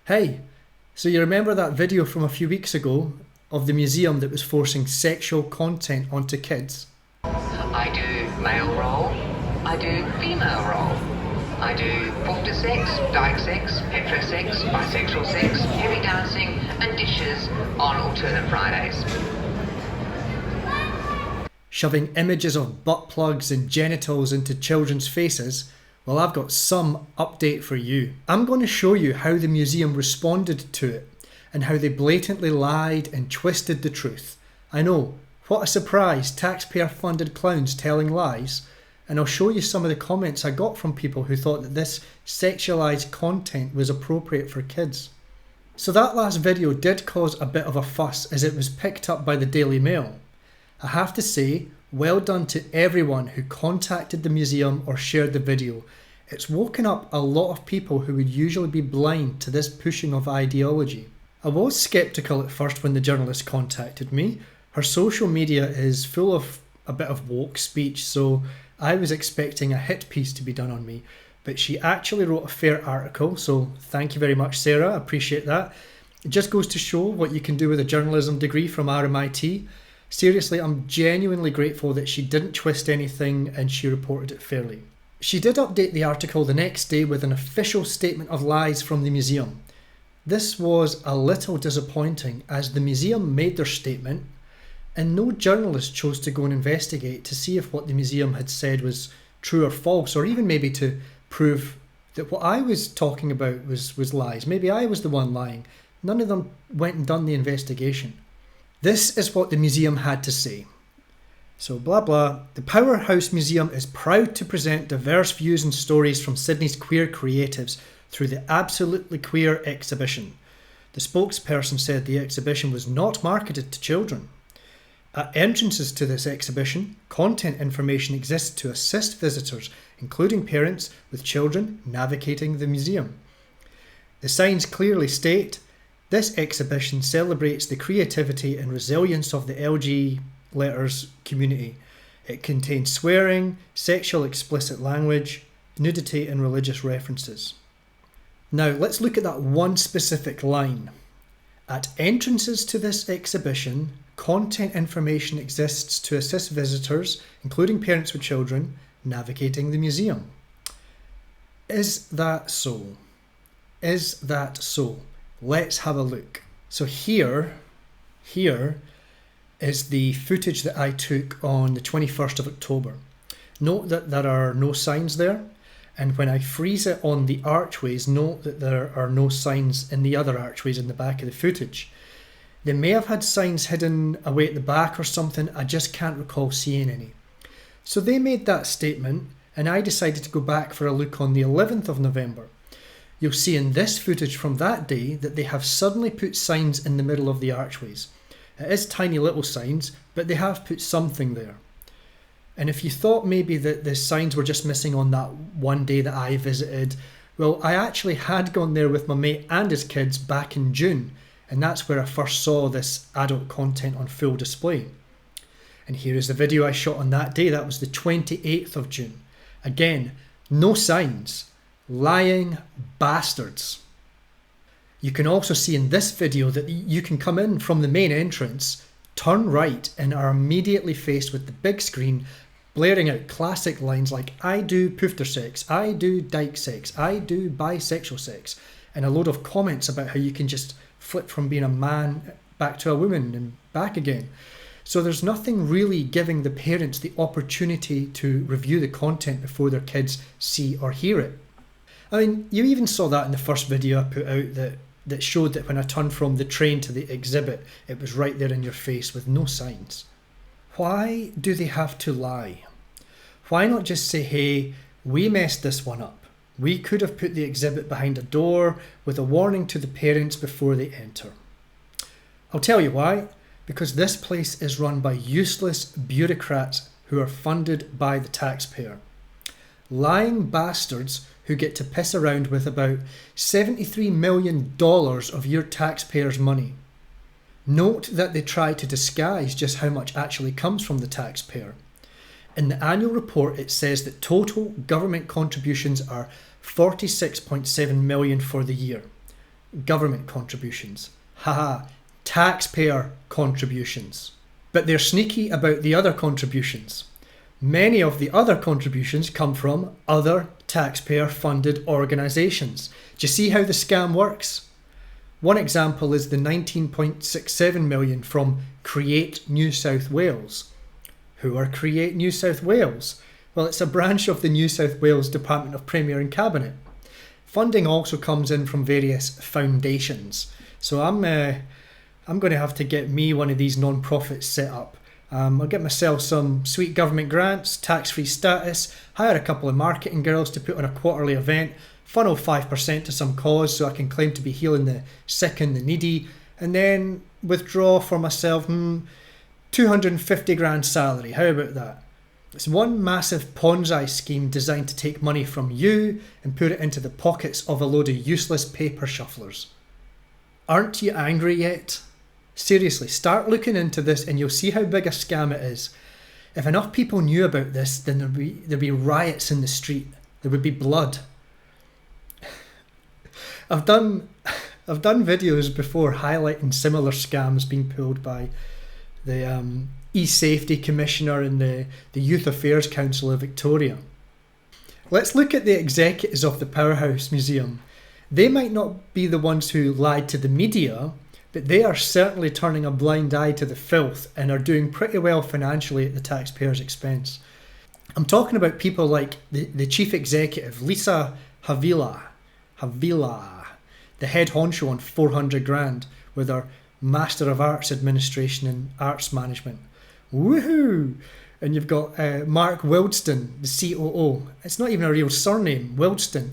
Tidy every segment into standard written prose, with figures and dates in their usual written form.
Hey, so you remember that video from a few weeks ago of the museum that was forcing sexual content onto kids? I do male role, I do female role, I do quarter sex, dyke sex, heterosex, bisexual sex, heavy dancing, and dishes on alternate Fridays. Shoving images of butt plugs and genitals into children's faces? Well, I've got some update for you. I'm going to show you how the museum responded to it and how they blatantly lied and twisted the truth. I know, what a surprise, taxpayer-funded clowns telling lies. And I'll show you some of the comments I got from people who thought that this sexualised content was appropriate for kids. So that last video did cause a bit of a fuss as it was picked up by the Daily Mail. I have to say, well done to everyone who contacted the museum or shared the video. It's woken up a lot of people who would usually be blind to this pushing of ideology. I was sceptical at first when the journalist contacted me. Her social media is full of a bit of woke speech, so I was expecting a hit piece to be done on me. But she actually wrote a fair article, so thank you very much, Sarah. I appreciate that. It just goes to show what you can do with a journalism degree from RMIT. Seriously, I'm genuinely grateful that she didn't twist anything and she reported it fairly. She did update the article the next day with an official statement of lies from the museum. This was a little disappointing as the museum made their statement and no journalist chose to go and investigate to see if what the museum had said was true or false, or even maybe to prove that what I was talking about was lies. Maybe I was the one lying. None of them went and done the investigation. This is what the museum had to say. So blah blah. The Powerhouse Museum is proud to present diverse views and stories from Sydney's queer creatives through the Absolutely Queer exhibition. The spokesperson said the exhibition was not marketed to children. At entrances to this exhibition, content information exists to assist visitors, including parents with children, navigating the museum. The signs clearly state, "This exhibition celebrates the creativity and resilience of the LG letters community. It contains swearing, sexual explicit language, nudity and religious references." Now let's look at that one specific line. At entrances to this exhibition, content information exists to assist visitors, including parents with children, navigating the museum. Is that so? Is that so? Let's have a look. So here is the footage that I took on the 21st of October. Note that there are no signs there, and when I freeze it on the archways, note that there are no signs in the other archways in the back of the footage. They may have had signs hidden away at the back or something, I just can't recall seeing any. So they made that statement, and I decided to go back for a look on the 11th of November. You'll see in this footage from that day that they have suddenly put signs in the middle of the archways. It is tiny little signs, but they have put something there. And if you thought maybe that the signs were just missing on that one day that I visited, well, I actually had gone there with my mate and his kids back in June, and that's where I first saw this adult content on full display. And here is the video I shot on that day. That was the 28th of June. Again, no signs. Lying bastards. You can also see in this video that you can come in from the main entrance, turn right, and are immediately faced with the big screen blaring out classic lines like "I do poofter sex," "I do dyke sex," "I do bisexual sex," and a load of comments about how you can just flip from being a man back to a woman and back again. So there's nothing really giving the parents the opportunity to review the content before their kids see or hear it. I mean, you even saw that in the first video I put out that showed that when I turned from the train to the exhibit, it was right there in your face with no signs. Why do they have to lie? Why not just say, hey, we messed this one up. We could have put the exhibit behind a door with a warning to the parents before they enter. I'll tell you why. Because this place is run by useless bureaucrats who are funded by the taxpayer. Lying bastards who get to piss around with about $73 million of your taxpayers' money. Note that they try to disguise just how much actually comes from the taxpayer. In the annual report, it says that total government contributions are $46.7 million for the year. government contributions. Haha, taxpayer contributions. But they're sneaky about the other contributions. Many of the other contributions come from other taxpayer-funded organisations. Do you see how the scam works? One example is the 19.67 million from Create New South Wales. Who are Create New South Wales? Well, it's a branch of the New South Wales Department of Premier and Cabinet. Funding also comes in from various foundations. So I'm going to have to get me one of these non-profits set up. I'll get myself some sweet government grants, tax-free status, hire a couple of marketing girls to put on a quarterly event, funnel 5% to some cause so I can claim to be healing the sick and the needy, and then withdraw for myself 250 grand salary. How about that? It's one massive Ponzi scheme designed to take money from you and put it into the pockets of a load of useless paper shufflers. Aren't you angry yet? Seriously, start looking into this and you'll see how big a scam it is. If enough people knew about this, then there'd be riots in the street. There would be blood. I've done videos before highlighting similar scams being pulled by the E-Safety Commissioner and the Youth Affairs Council of Victoria. Let's look at the executives of the Powerhouse Museum. They might not be the ones who lied to the media, but they are certainly turning a blind eye to the filth and are doing pretty well financially at the taxpayers' expense. I'm talking about people like the chief executive, Lisa Havila, the head honcho on 400 grand with her Master of Arts Administration and Arts Management. Woohoo! And you've got Mark Wildston, the COO. It's not even a real surname, Wildston.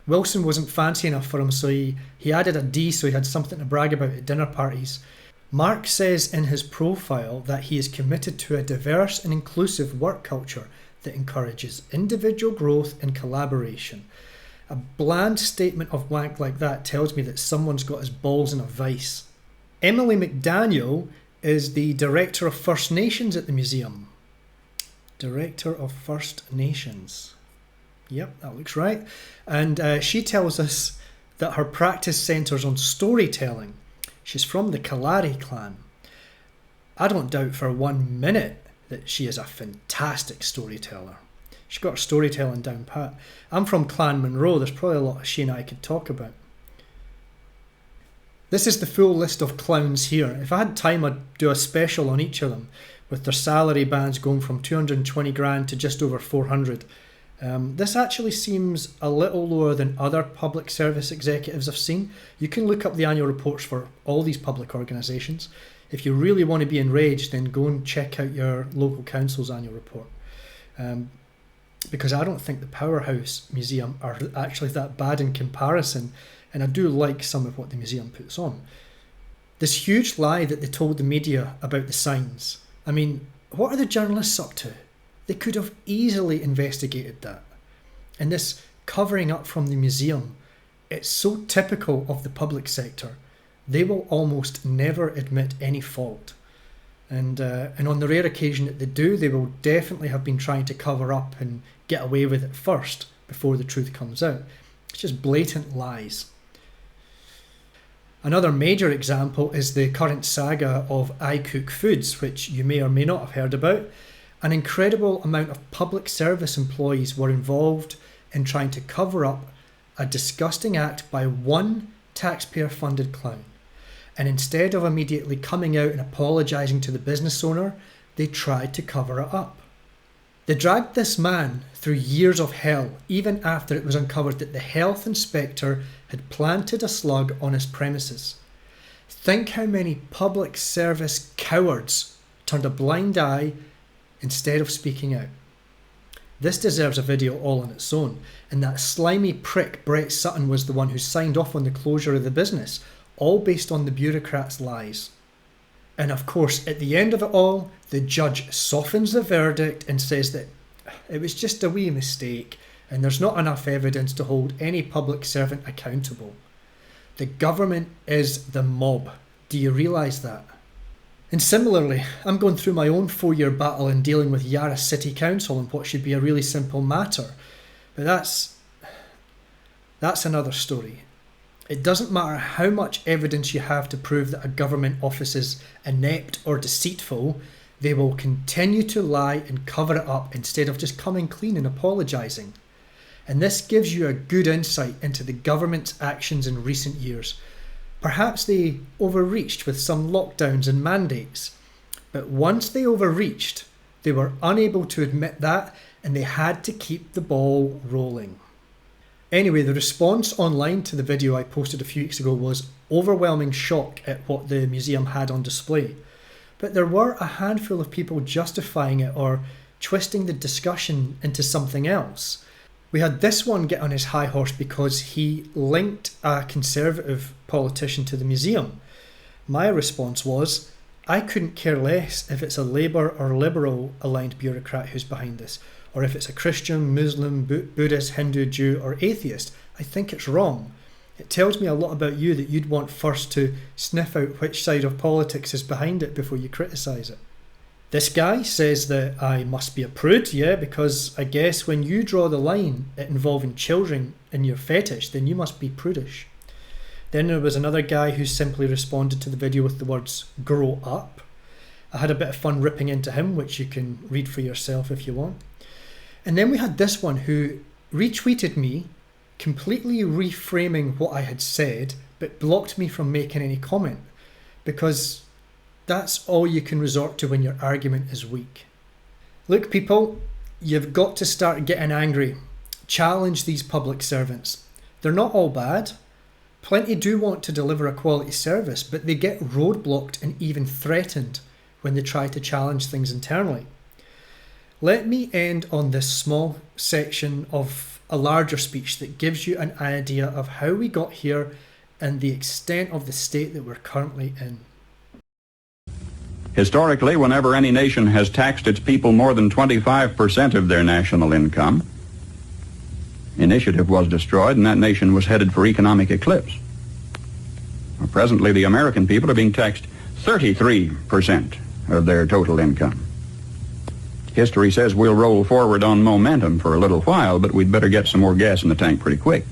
Wilson wasn't fancy enough for him, so he added a D so he had something to brag about at dinner parties. Mark says in his profile that he is committed to a diverse and inclusive work culture that encourages individual growth and collaboration. A bland statement of wank like that tells me that someone's got his balls in a vice. Emily McDaniel is the Director of First Nations at the museum. Director of First Nations. Yep, that looks right. And she tells us that her practice centres on storytelling. She's from the Kalari clan. I don't doubt for 1 minute that she is a fantastic storyteller. She's got her storytelling down pat. I'm from Clan Monroe. There's probably a lot she and I could talk about. This is the full list of clowns here. If I had time, I'd do a special on each of them, with their salary bands going from 220 grand to just over 400. This actually seems a little lower than other public service executives I've seen. You can look up the annual reports for all these public organisations. If you really want to be enraged, then go and check out your local council's annual report. Because I don't think the Powerhouse Museum are actually that bad in comparison, and I do like some of what the museum puts on. This huge lie that they told the media about the signs. I mean, what are the journalists up to? They could have easily investigated that. And this covering up from the museum, it's so typical of the public sector. They will almost never admit any fault. And on the rare occasion that they do, they will definitely have been trying to cover up and get away with it first before the truth comes out. It's just blatant lies. Another major example is the current saga of I Cook Foods, which you may or may not have heard about. An incredible amount of public service employees were involved in trying to cover up a disgusting act by one taxpayer-funded clown. And instead of immediately coming out and apologising to the business owner, they tried to cover it up. They dragged this man through years of hell, even after it was uncovered that the health inspector had planted a slug on his premises. Think how many public service cowards turned a blind eye instead of speaking out. This deserves a video all on its own, and that slimy prick Brett Sutton was the one who signed off on the closure of the business, all based on the bureaucrats' lies. And of course, at the end of it all, the judge softens the verdict and says that it was just a wee mistake and there's not enough evidence to hold any public servant accountable. The government is the mob. Do you realise that? And similarly, I'm going through my own 4-year battle in dealing with Yarra City Council and what should be a really simple matter. But that's another story. It doesn't matter how much evidence you have to prove that a government office is inept or deceitful, they will continue to lie and cover it up instead of just coming clean and apologising. And this gives you a good insight into the government's actions in recent years. Perhaps they overreached with some lockdowns and mandates, but once they overreached, they were unable to admit that and they had to keep the ball rolling. Anyway, the response online to the video I posted a few weeks ago was overwhelming shock at what the museum had on display. But there were a handful of people justifying it or twisting the discussion into something else. We had this one get on his high horse because he linked a Conservative politician to the museum. My response was, I couldn't care less if it's a Labour or Liberal aligned bureaucrat who's behind this, or if it's a Christian, Muslim, Buddhist, Hindu, Jew or atheist. I think it's wrong. It tells me a lot about you that you'd want first to sniff out which side of politics is behind it before you criticise it. This guy says that I must be a prude, yeah, because I guess when you draw the line at involving children in your fetish, then you must be prudish. Then there was another guy who simply responded to the video with the words, grow up. I had a bit of fun ripping into him, which you can read for yourself if you want. And then we had this one who retweeted me, completely reframing what I had said, but blocked me from making any comment, because that's all you can resort to when your argument is weak. Look, people, you've got to start getting angry. Challenge these public servants. They're not all bad. Plenty do want to deliver a quality service, but they get roadblocked and even threatened when they try to challenge things internally. Let me end on this small section of a larger speech that gives you an idea of how we got here and the extent of the state that we're currently in. Historically, whenever any nation has taxed its people more than 25% of their national income, initiative was destroyed and that nation was headed for economic eclipse. Well, presently, the American people are being taxed 33% of their total income. History says we'll roll forward on momentum for a little while, but we'd better get some more gas in the tank pretty quick.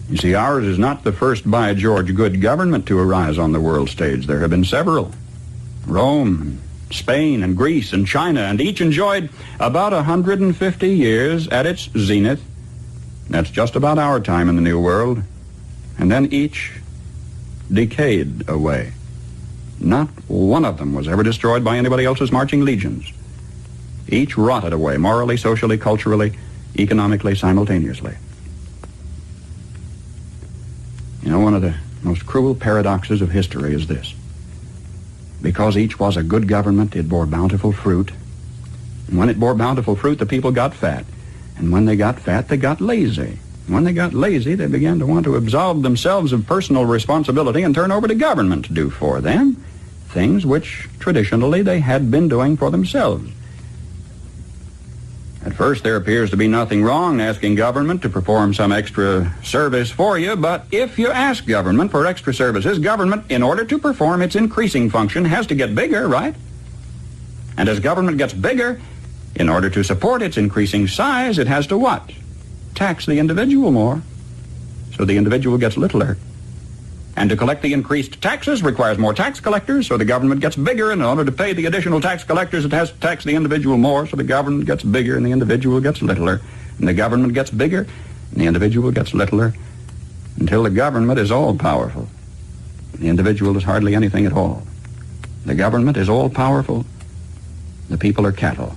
You see, ours is not the first by George good government to arise on the world stage. There have been several. Rome, Spain, and Greece, and China, and each enjoyed about 150 years at its zenith. That's just about our time in the New World. And then each decayed away. Not one of them was ever destroyed by anybody else's marching legions. Each rotted away, morally, socially, culturally, economically, simultaneously. You know, one of the most cruel paradoxes of history is this. Because each was a good government, it bore bountiful fruit. And when it bore bountiful fruit, the people got fat. And when they got fat, they got lazy. And when they got lazy, they began to want to absolve themselves of personal responsibility and turn over to government to do for them things which traditionally they had been doing for themselves. At first, there appears to be nothing wrong asking government to perform some extra service for you, but if you ask government for extra services, government, in order to perform its increasing function, has to get bigger, right? And as government gets bigger, in order to support its increasing size, it has to what? Tax the individual more, so the individual gets littler. And to collect the increased taxes requires more tax collectors, so the government gets bigger, and in order to pay the additional tax collectors, it has to tax the individual more, so the government gets bigger and the individual gets littler. And the government gets bigger and the individual gets littler until the government is all-powerful. The individual is hardly anything at all. The government is all-powerful. The people are cattle.